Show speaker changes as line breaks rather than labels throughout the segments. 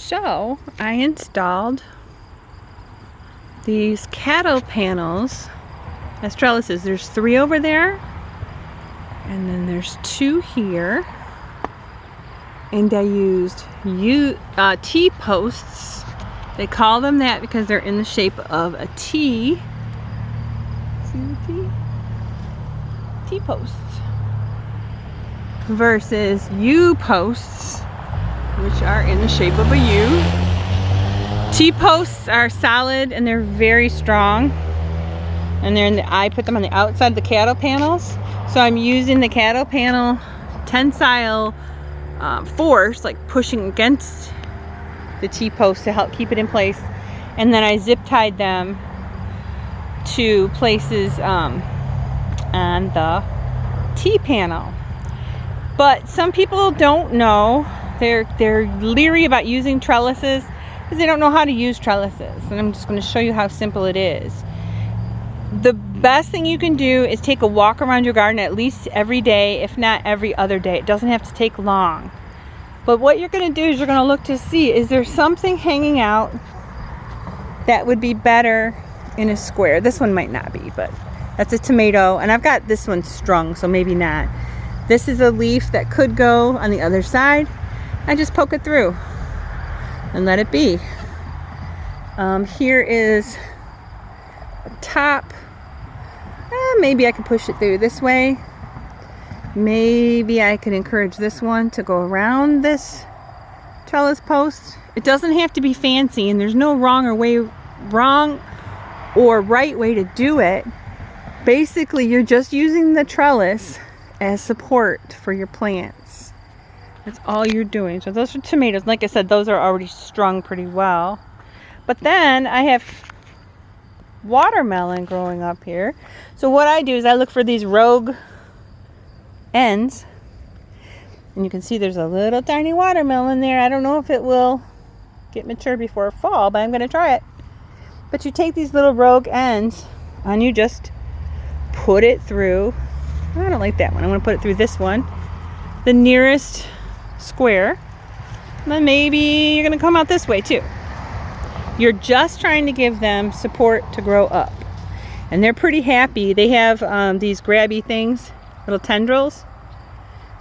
So I installed these cattle panels as trellises. There's 3 over there, and then there's 2 here. And I used T-posts. They call them that because they're in the shape of a T. See the T? T-posts. Versus U-posts, which are in the shape of a U. T-posts are solid and they're very strong. And I put them on the outside of the cattle panels. So I'm using the cattle panel tensile force, like pushing against the T-post to help keep it in place. And then I zip tied them to places on the T-panel. But some people don't know. They're leery about using trellises because they don't know how to use trellises. And I'm just going to show you how simple it is. The best thing you can do is take a walk around your garden at least every day, if not every other day. It doesn't have to take long. But what you're going to do is you're going to look to see, is there something hanging out that would be better in a square? This one might not be, but that's a tomato. And I've got this one strung, so maybe not. This is a leaf that could go on the other side. I just poke it through and let it be. Here is a top. Maybe I could push it through this way. Maybe I could encourage this one to go around this trellis post. It doesn't have to be fancy, and there's no wrong or right way to do it. Basically, you're just using the trellis as support for your plants. That's all you're doing. So those are tomatoes. Like I said, those are already strung pretty well. But then I have watermelon growing up here. So what I do is I look for these rogue ends. And you can see there's a little tiny watermelon there. I don't know if it will get mature before fall, but I'm going to try it. But you take these little rogue ends and you just put it through. I don't like that one. I'm going to put it through this one, the nearest square. And then maybe you're going to come out this way too. You're just trying to give them support to grow up. And they're pretty happy. They have these grabby things, little tendrils.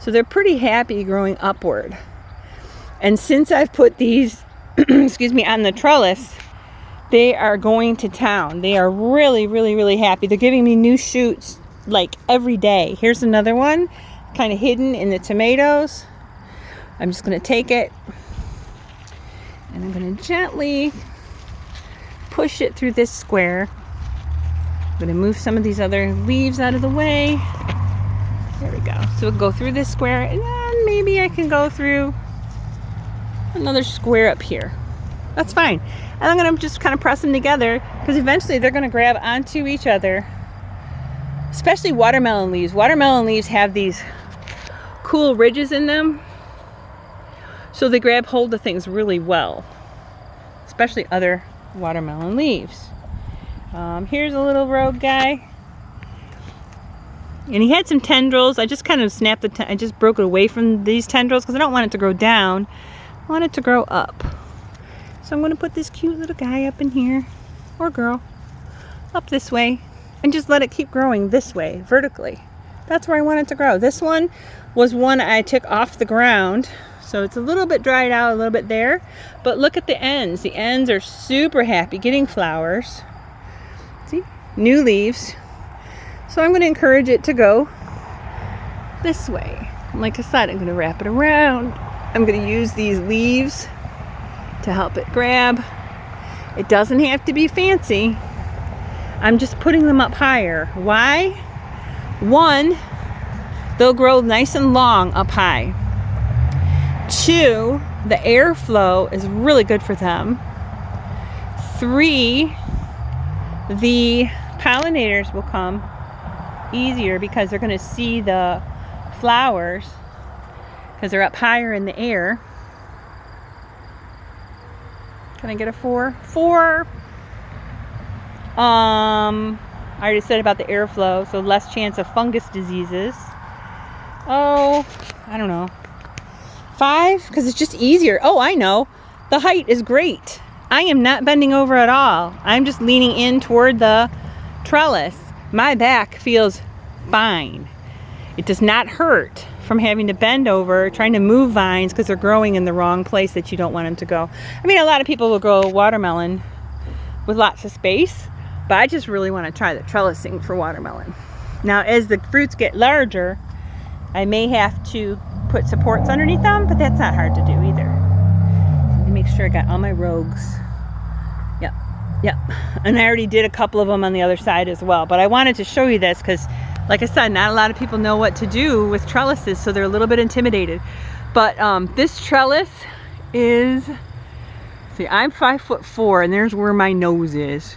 So they're pretty happy growing upward. And since I've put these, excuse me, on the trellis, they are going to town. They are really, really, really happy. They're giving me new shoots like every day. Here's another one, kind of hidden in the tomatoes. I'm just going to take it and I'm going to gently push it through this square. I'm going to move some of these other leaves out of the way. There we go. So we'll go through this square, and then maybe I can go through another square up here. That's fine. And I'm going to just kind of press them together because eventually they're going to grab onto each other. Especially watermelon leaves. Watermelon leaves have these cool ridges in them, so they grab hold of things really well, especially other watermelon leaves. Here's a little rogue guy, and he had some tendrils. I just kind of snapped I just broke it away from these tendrils because I don't want it to grow down. I want it to grow up. So I'm going to put this cute little guy up in here, or girl, up this way. And just let it keep growing this way, vertically. That's where I want it to grow. This one was one I took off the ground. So it's a little bit dried out, a little bit there. But look at the ends. The ends are super happy, getting flowers. See? New leaves. So I'm going to encourage it to go this way. And like I said, I'm going to wrap it around. I'm going to use these leaves to help it grab. It doesn't have to be fancy. I'm just putting them up higher. Why? 1, they'll grow nice and long up high. 2, the airflow is really good for them. 3, the pollinators will come easier because they're going to see the flowers because they're up higher in the air. Can I get a 4? 4. I already said about the airflow, so less chance of fungus diseases. Oh, I don't know. 5, because it's just easier. Oh, I know. The height is great. I am not bending over at all. I'm just leaning in toward the trellis. My back feels fine. It does not hurt from having to bend over, trying to move vines because they're growing in the wrong place that you don't want them to go. I mean, a lot of people will grow watermelon with lots of space, but I just really want to try the trellising for watermelon. Now, as the fruits get larger, I may have to put supports underneath them, but that's not hard to do either. Let me make sure I got all my rogues. Yep. And I already did a couple of them on the other side as well, but I wanted to show you this because, like I said, not a lot of people know what to do with trellises, so they're a little bit intimidated. But this trellis is, see, I'm 5'4", and there's where my nose is.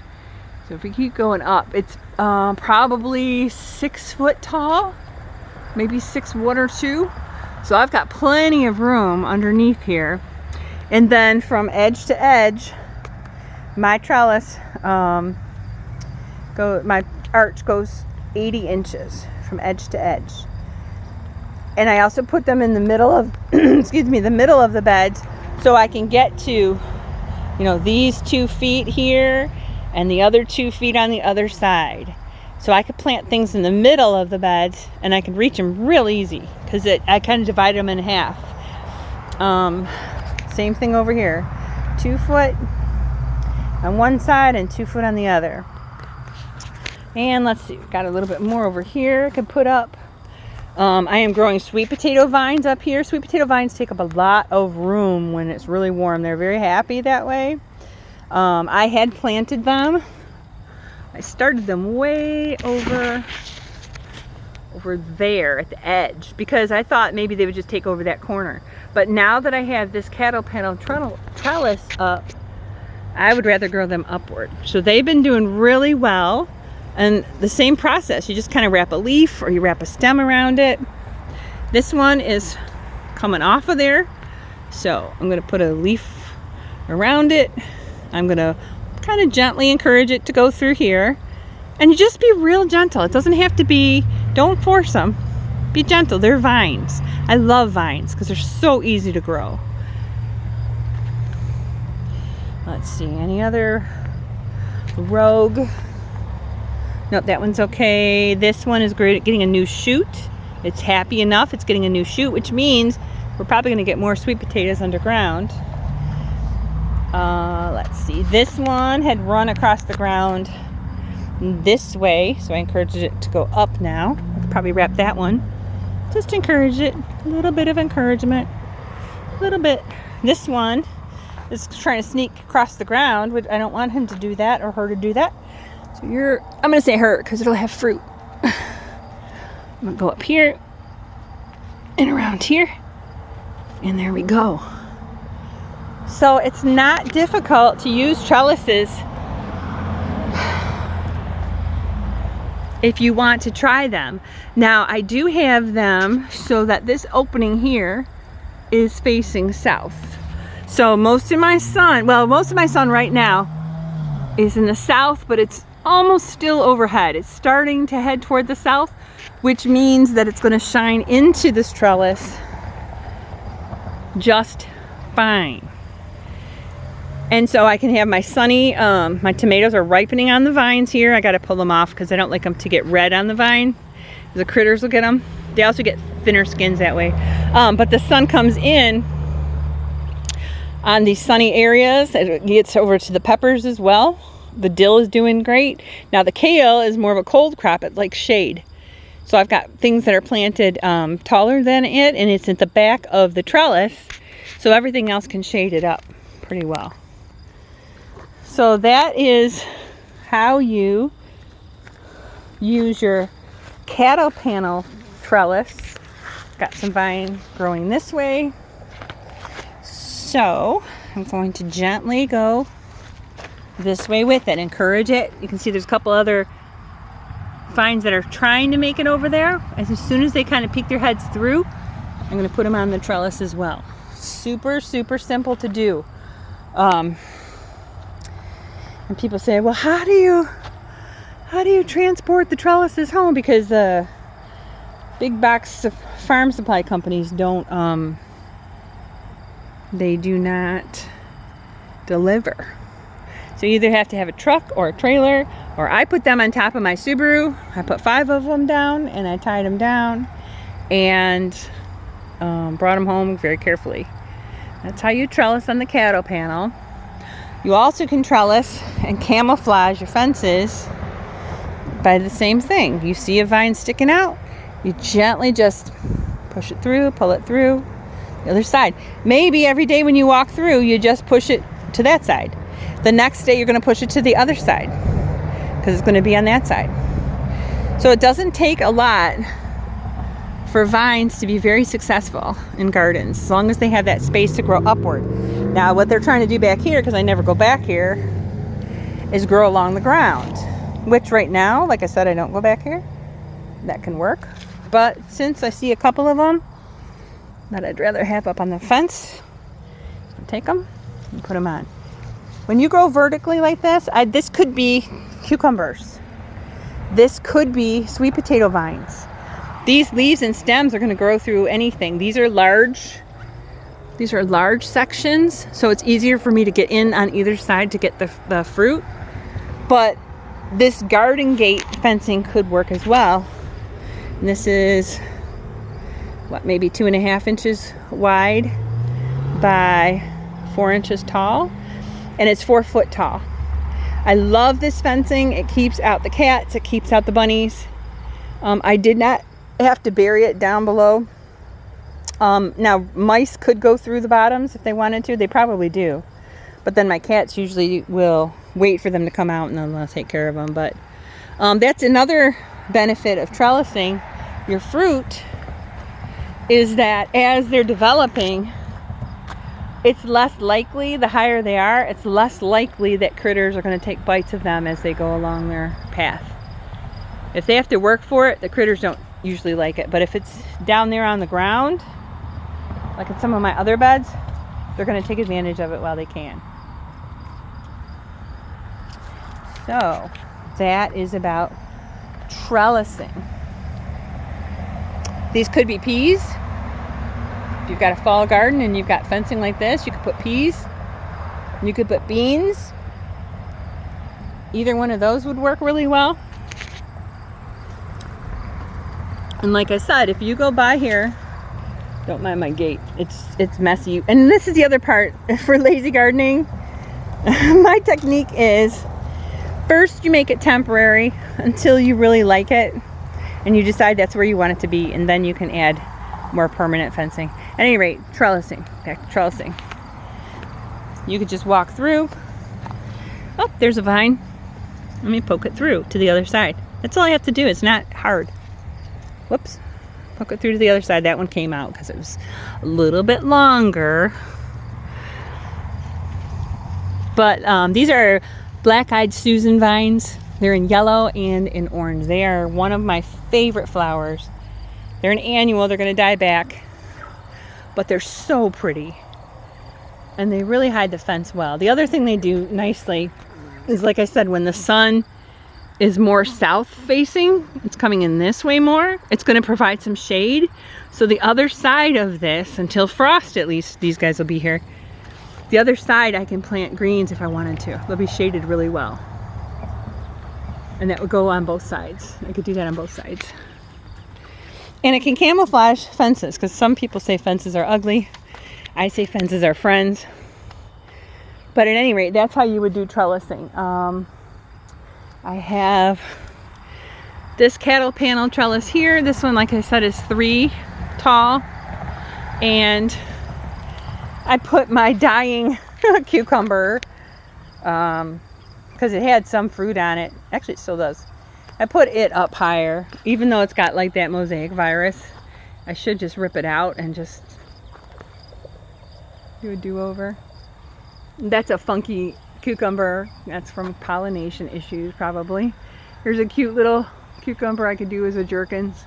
So if we keep going up, it's probably 6 foot tall, maybe 6'1" or 2". So I've got plenty of room underneath here. And then from edge to edge, my trellis, my arch goes 80 inches from edge to edge. And I also put them in the middle of, excuse me, the middle of the beds, so I can get to, you know, these 2 feet here and the other 2 feet on the other side. So I could plant things in the middle of the beds and I could reach them real easy because I kind of divide them in half. Same thing over here. 2 foot on one side and 2 foot on the other. And let's see, got a little bit more over here I could put up. I am growing sweet potato vines up here. Sweet potato vines take up a lot of room when it's really warm. They're very happy that way. I had planted them. I started them way over there at the edge because I thought maybe they would just take over that corner. But now that I have this cattle panel trellis up, I would rather grow them upward. So they've been doing really well. And the same process, you just kind of wrap a leaf or you wrap a stem around it. This one is coming off of there, so I'm going to put a leaf around it. I'm going to kind of gently encourage it to go through here. And you just be real gentle. It doesn't have to be, don't force them. Be gentle. They're vines. I love vines because they're so easy to grow. Let's see, any other rogue? Nope, that one's okay. This one is great at getting a new shoot. It's happy enough. It's getting a new shoot, which means we're probably going to get more sweet potatoes underground. Let's see. This one had run across the ground this way, so I encouraged it to go up now. I could probably wrap that one. Just encourage it. A little bit of encouragement. A little bit. This one is trying to sneak across the ground, which I don't want him to do that or her to do that. So I'm going to say her because it'll have fruit. I'm going to go up here and around here. And there we go. So it's not difficult to use trellises if you want to try them. Now I do have them so that this opening here is facing south. So most of my sun right now is in the south, but it's almost still overhead. It's starting to head toward the south, which means that it's going to shine into this trellis just fine. And so I can have my sunny, my tomatoes are ripening on the vines here. I got to pull them off because I don't like them to get red on the vine. The critters will get them. They also get thinner skins that way. But the sun comes in on these sunny areas. It gets over to the peppers as well. The dill is doing great. Now the kale is more of a cold crop. It likes shade. So I've got things that are planted taller than it, and it's at the back of the trellis. So everything else can shade it up pretty well. So that is how you use your cattle panel trellis. Got some vine growing this way. So I'm going to gently go this way with it. Encourage it. You can see there's a couple other vines that are trying to make it over there. As soon as they kind of peek their heads through, I'm going to put them on the trellis as well. Super, super simple to do. And people say, well, how do you transport the trellises home? Because the big box farm supply companies don't, they do not deliver. So you either have to have a truck or a trailer, or I put them on top of my Subaru. I put 5 of them down and I tied them down and brought them home very carefully. That's how you trellis on the cattle panel. You also can trellis and camouflage your fences by the same thing. You see a vine sticking out, you gently just push it through, pull it through the other side. Maybe every day when you walk through, you just push it to that side. The next day you're going to push it to the other side because it's going to be on that side. So it doesn't take a lot for vines to be very successful in gardens, as long as they have that space to grow upward. Now what they're trying to do back here, because I never go back here, is grow along the ground, which right now, like I said, I don't go back here. That can work, but since I see a couple of them that I'd rather have up on the fence, I'll take them and put them on. When you grow vertically like this, this could be cucumbers. This could be sweet potato vines. These leaves and stems are going to grow through anything. These are large sections, so it's easier for me to get in on either side to get the fruit. But this garden gate fencing could work as well. And this is, what, maybe 2.5 inches wide by 4 inches tall. And it's 4 foot tall. I love this fencing. It keeps out the cats. It keeps out the bunnies. I did not have to bury it down below. Now, mice could go through the bottoms if they wanted to. They probably do. But then my cats usually will wait for them to come out and then I'll take care of them. But that's another benefit of trellising your fruit, is that as they're developing, it's less likely, the higher they are, it's less likely that critters are going to take bites of them as they go along their path. If they have to work for it, the critters don't usually like it. But if it's down there on the ground, like in some of my other beds, they're going to take advantage of it while they can. So that is about trellising. These could be peas. If you've got a fall garden and you've got fencing like this, you could put peas. You could put beans. Either one of those would work really well. And like I said, if you go by here, don't mind my gate, it's messy. And this is the other part for lazy gardening. My technique is, first you make it temporary until you really like it and you decide that's where you want it to be, and then you can add more permanent fencing. At any rate, trellising. Back to trellising. You could just walk through. Oh, there's a vine. Let me poke it through to the other side. That's all I have to do. It's not hard. Whoops. Poke it through to the other side. That one came out because it was a little bit longer. But these are black-eyed Susan vines. They're in yellow and in orange. They are one of my favorite flowers. They're an annual. They're going to die back. But they're so pretty. And they really hide the fence well. The other thing they do nicely is, like I said, when the sun is more south facing, it's coming in this way more, it's going to provide some shade. So the other side of this, until frost at least, these guys will be here. The other side I can plant greens if I wanted to. They'll be shaded really well. And that would go on both sides. I could do that on both sides. And it can camouflage fences, because some people say fences are ugly. I say fences are friends. But at any rate, that's how you would do trellising. I have this cattle panel trellis here. This one, like I said, is 3 tall. And I put my dying cucumber, because it had some fruit on it. Actually, it still does. I put it up higher, even though it's got like that mosaic virus. I should just rip it out and just do a do-over. That's a funky cucumber. That's from pollination issues, probably. Here's a cute little cucumber I could do as a Jerkins.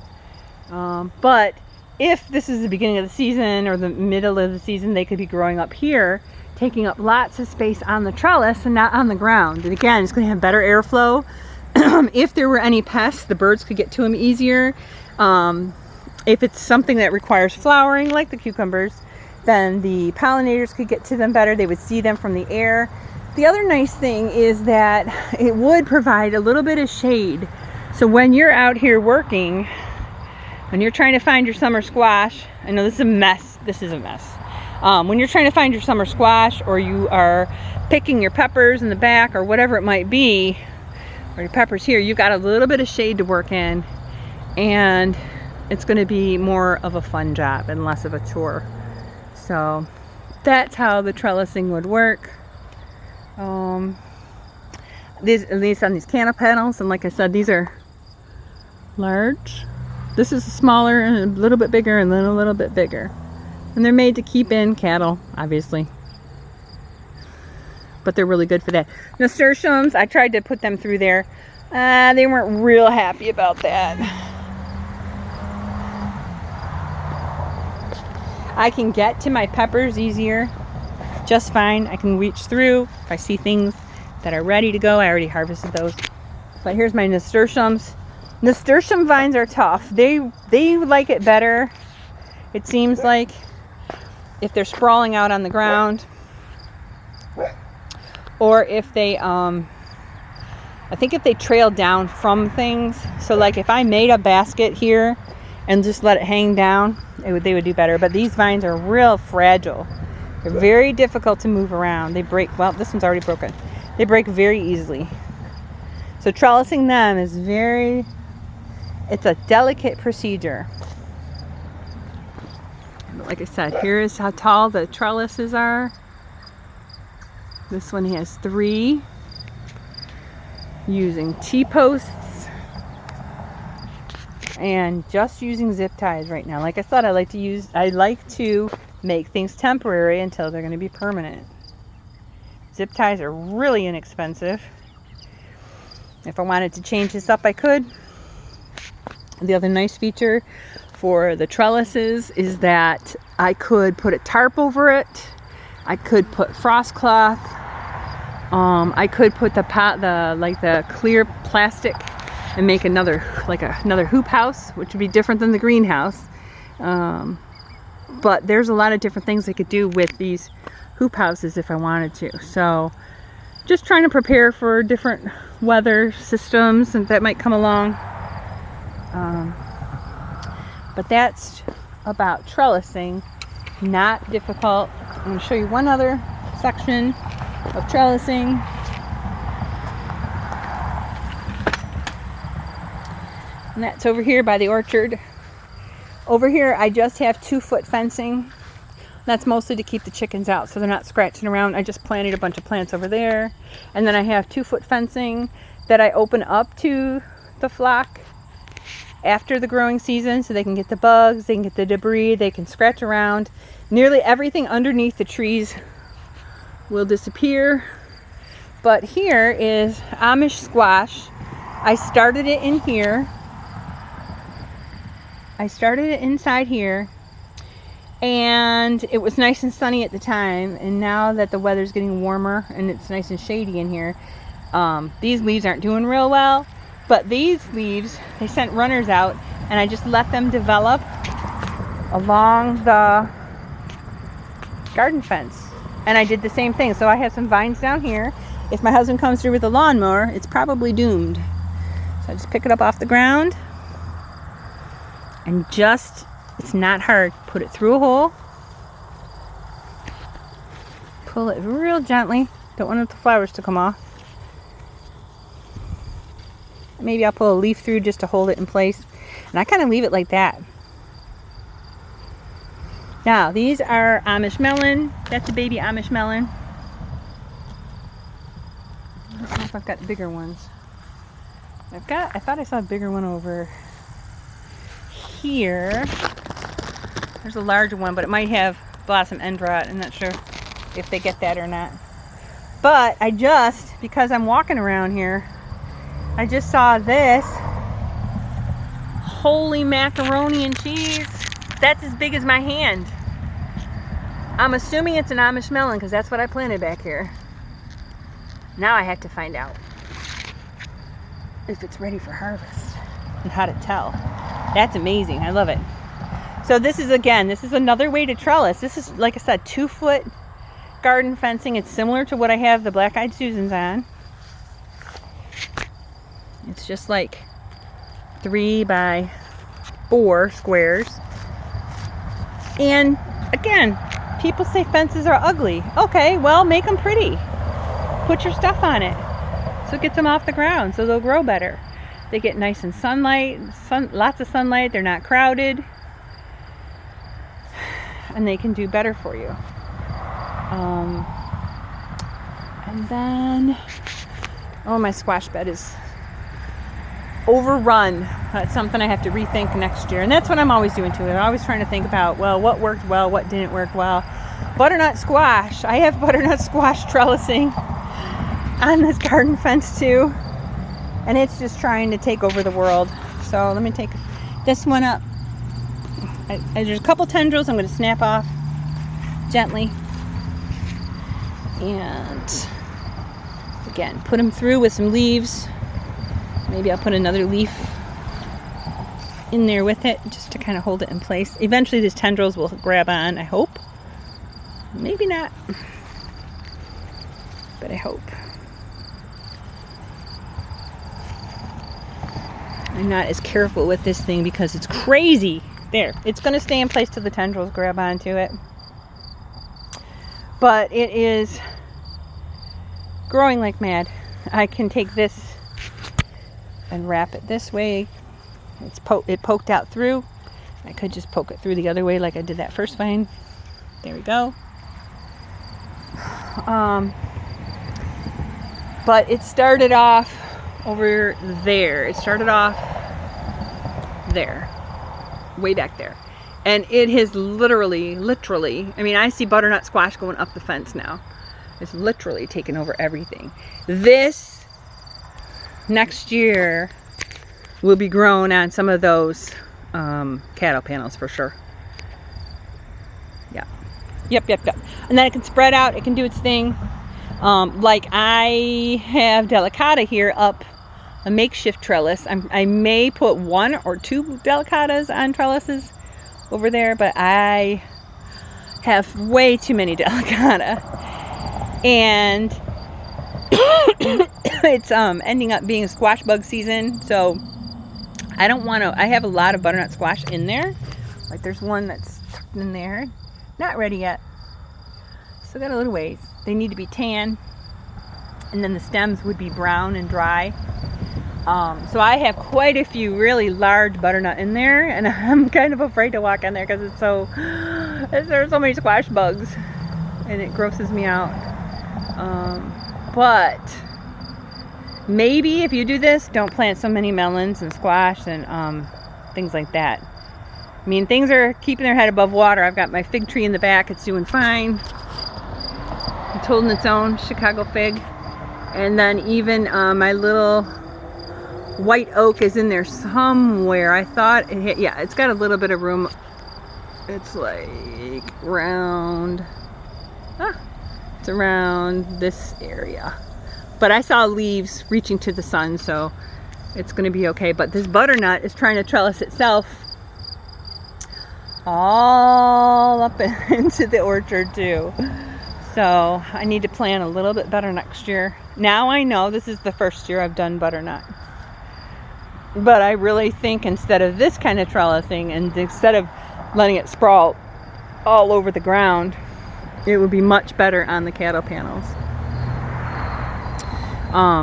But if this is the beginning of the season or the middle of the season, they could be growing up here, taking up lots of space on the trellis and not on the ground. And again, it's going to have better airflow. If there were any pests, the birds could get to them easier. If it's something that requires flowering, like the cucumbers, then the pollinators could get to them better. They would see them from the air. The other nice thing is that it would provide a little bit of shade. So when you're out here working, when you're trying to find your summer squash, I know this is a mess. This is a mess. When you're trying to find your summer squash, or you are picking your peppers in the back, or whatever it might be, or your peppers here, you've got a little bit of shade to work in, and it's going to be more of a fun job and less of a chore. So that's how the trellising would work. At least on these canopy panels, and like I said, these are large. This is smaller and a little bit bigger, and then a little bit bigger. And they're made to keep in cattle, obviously. But they're really good for that. Nasturtiums, I tried to put them through there. They weren't real happy about that. I can get to my peppers easier, just fine. I can reach through if I see things that are ready to go. I already harvested those. But here's my nasturtiums. Nasturtium vines are tough. They like it better, it seems like, if they're sprawling out on the ground, or if they I think if they trail down from things. So like if I made a basket here and just let it hang down, they would do better. But these vines are real fragile. They're very difficult to move around. They break, well, this one's already broken. They break very easily. So trellising them is it's a delicate procedure. But like I said, here is how tall the trellises are. This one has 3, using T-posts and just using zip ties right now. Like I said, I like to make things temporary until they're going to be permanent. Zip ties are really inexpensive. If I wanted to change this up, I could. The other nice feature for the trellises is that I could put a tarp over it. I could put frost cloth. I could put the clear plastic and make another hoop house, which would be different than the greenhouse. But there's a lot of different things I could do with these hoop houses if I wanted to. So just trying to prepare for different weather systems and that might come along. But that's about trellising. Not difficult. I'm going to show you one other section of trellising. And that's over here by the orchard. Over here I just have 2-foot fencing. That's mostly to keep the chickens out so they're not scratching around. I just planted a bunch of plants over there. And then I have 2-foot fencing that I open up to the flock after the growing season so they can get the bugs, they can get the debris, they can scratch around. Nearly everything underneath the trees will disappear. But here is Amish squash. I started it in here. I started it inside here, and it was nice and sunny at the time, and now that the weather's getting warmer and it's nice and shady in here, these leaves aren't doing real well. But these leaves, they sent runners out, and I just let them develop along the garden fence. And I did the same thing. So I have some vines down here. If my husband comes through with a lawnmower, it's probably doomed. So I just pick it up off the ground and it's not hard. Put it through a hole. Pull it real gently. Don't want the flowers to come off. Maybe I'll pull a leaf through just to hold it in place. And I kind of leave it like that. Now, these are Amish melon. That's a baby Amish melon. I don't know if I've got bigger ones. I thought I saw a bigger one over here. There's a larger one, but it might have blossom end rot. I'm not sure if they get that or not. But because I'm walking around here, I just saw this. Holy macaroni and cheese. That's as big as my hand. I'm assuming it's an Amish melon because that's what I planted back here. Now I have to find out if it's ready for harvest and how to tell. That's amazing. I love it. So this is, again, this is another way to trellis. This is, like I said, 2-foot garden fencing. It's similar to what I have the Black-Eyed Susans on. It's just like 3 by 4 squares. And again, people say fences are ugly. Okay, well, make them pretty. Put your stuff on it so it gets them off the ground so they'll grow better. They get nice in sunlight, lots of sunlight. They're not crowded. And they can do better for you. And then, oh, my squash bed is overrun. That's something I have to rethink next year. And that's what I'm always doing to it. I'm always trying to think about, well, what worked well, what didn't work well. Butternut squash. I have butternut squash trellising on this garden fence too. And it's just trying to take over the world. So let me take this one up. There's a couple tendrils I'm going to snap off gently. And again, put them through with some leaves. Maybe I'll put another leaf in there with it just to kind of hold it in place. Eventually these tendrils will grab on, I hope. Maybe not, but I hope. I'm not as careful with this thing because it's crazy. There, it's going to stay in place till the tendrils grab onto it. But it is growing like mad. I can take this and wrap it this way. It poked out through. I could just poke it through the other way like I did that first vine. There we go. But it started off over there. It started off there, way back there. And it has literally, I mean, I see butternut squash going up the fence now. It's literally taken over everything. This next year will be grown on some of those cattle panels for sure. Yeah. Yep. And then it can spread out. It can do its thing. Like I have delicata here up a makeshift trellis. I may put 1 or 2 delicatas on trellises over there, but I have way too many delicata. And it's ending up being a squash bug season, so I don't want to. I have a lot of butternut squash in there. Like there's one that's tucked in there, not ready yet. Still got a little ways. They need to be tan, and then the stems would be brown and dry. So I have quite a few really large butternut in there, and I'm kind of afraid to walk in there because it's there's so many squash bugs, and it grosses me out. But maybe if you do this, don't plant so many melons and squash and things like that. I mean, things are keeping their head above water. I've got my fig tree in the back. It's doing fine. It's holding its own, Chicago fig. And then even my little white oak is in there somewhere. I thought it hit, yeah, it's got a little bit of room. It's like around, it's around this area. But I saw leaves reaching to the sun, so it's going to be okay. But this butternut is trying to trellis itself all up into the orchard too. So I need to plan a little bit better next year. Now I know this is the first year I've done butternut. But I really think instead of this kind of trellising and instead of letting it sprawl all over the ground, it would be much better on the cattle panels.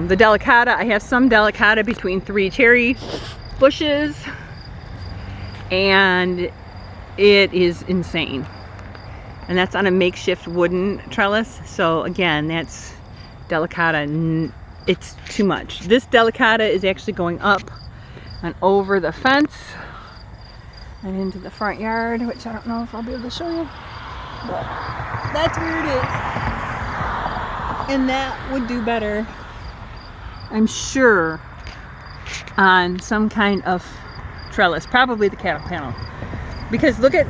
The delicata, I have some delicata between 3 cherry bushes, and it is insane. And that's on a makeshift wooden trellis. So again, that's delicata. It's too much. This delicata is actually going up and over the fence and into the front yard, which I don't know if I'll be able to show you, but that's where it is. And that would do better, I'm sure, on some kind of trellis, probably the cattle panel. Because look at,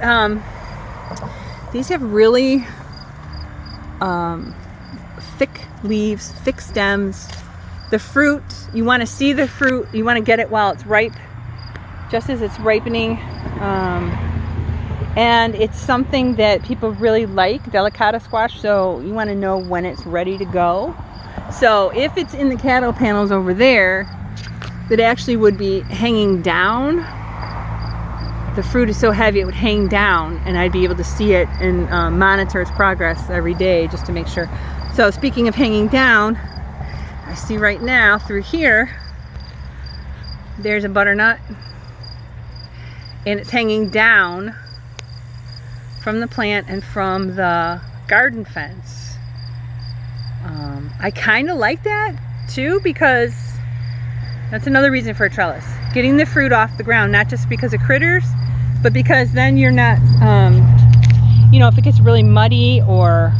these have really thick leaves, thick stems. The fruit, you want to see the fruit, you want to get it while it's ripe, just as it's ripening. And it's something that people really like, delicata squash, so you want to know when it's ready to go. So if it's in the cattle panels over there, that actually would be hanging down. The fruit is so heavy it would hang down, and I'd be able to see it and monitor its progress every day just to make sure. So speaking of hanging down, I see right now through here, there's a butternut, and it's hanging down from the plant and from the garden fence. I kind of like that too, because that's another reason for a trellis. Getting the fruit off the ground, not just because of critters, but because then you're not, you know, if it gets really muddy or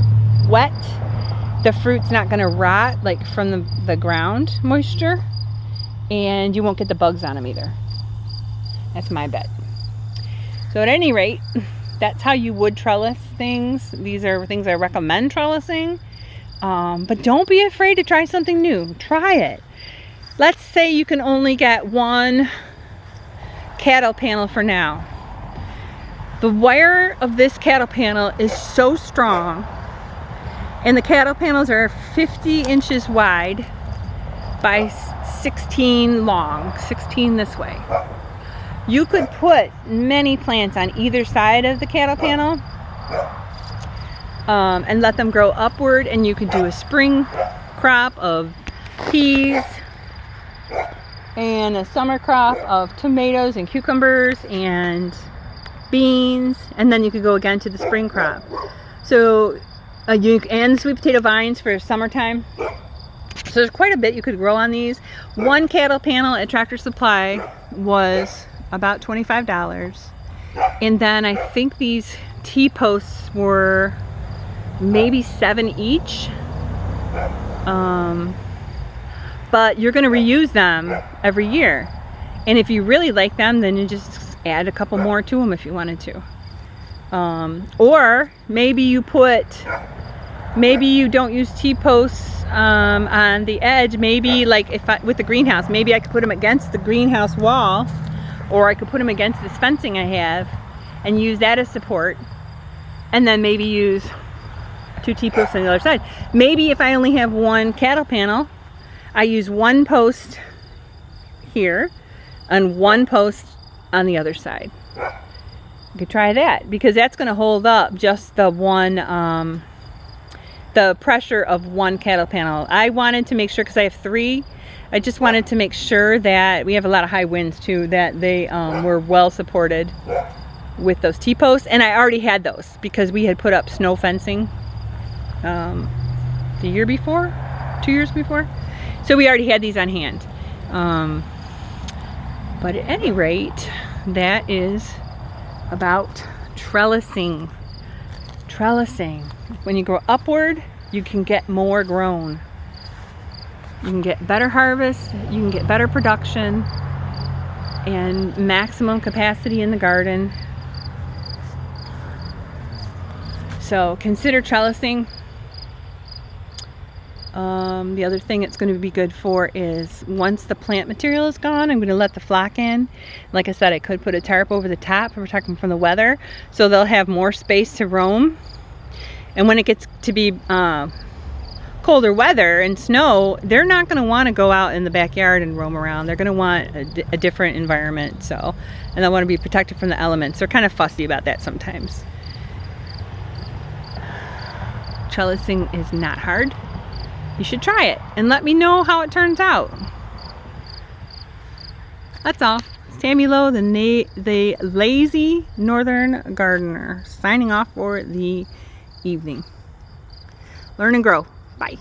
wet, the fruit's not going to rot like from the ground moisture, and you won't get the bugs on them either. That's my bet. So at any rate, that's how you would trellis things. These are things I recommend trellising. But don't be afraid to try something new. Try it. Let's say you can only get one cattle panel for now. The wire of this cattle panel is so strong, and the cattle panels are 50 inches wide by 16 long, 16 this way. You could put many plants on either side of the cattle panel and let them grow upward, and you could do a spring crop of peas and a summer crop of tomatoes and cucumbers and beans, and then you could go again to the spring crop. So and sweet potato vines for summertime. So there's quite a bit you could grow on these. One cattle panel at Tractor Supply was about $25, and then I think these T-posts were maybe $7 each. But you're going to reuse them every year, and if you really like them, then you just add a couple more to them if you wanted to. Or maybe you don't use T-posts on the edge. Maybe like with the greenhouse, maybe I could put them against the greenhouse wall, or I could put them against this fencing I have and use that as support, and then maybe use 2 T-posts on the other side. Maybe if I only have one cattle panel, I use one post here and one post on the other side. You could try that, because that's going to hold up just the one, the pressure of one cattle panel. I wanted to make sure, because I have 3, I just wanted to make sure that we have a lot of high winds too, that they were well supported with those T-posts. And I already had those because we had put up snow fencing the year before, 2 years before. So we already had these on hand. But at any rate, that is about trellising. Trellising. When you grow upward, you can get more grown. You can get better harvest, you can get better production, and maximum capacity in the garden. So consider trellising. The other thing it's going to be good for is, once the plant material is gone, I'm going to let the flock in. Like I said, I could put a tarp over the top to protect them from the weather, so they'll have more space to roam. And when it gets to be colder weather and snow, they're not going to want to go out in the backyard and roam around. They're going to want a different environment. So, and they'll want to be protected from the elements. They're kind of fussy about that sometimes. Trellising is not hard. You should try it and let me know how it turns out. That's all. Tammy Lowe, the lazy northern gardener, signing off for the evening. Learn and grow. Bye.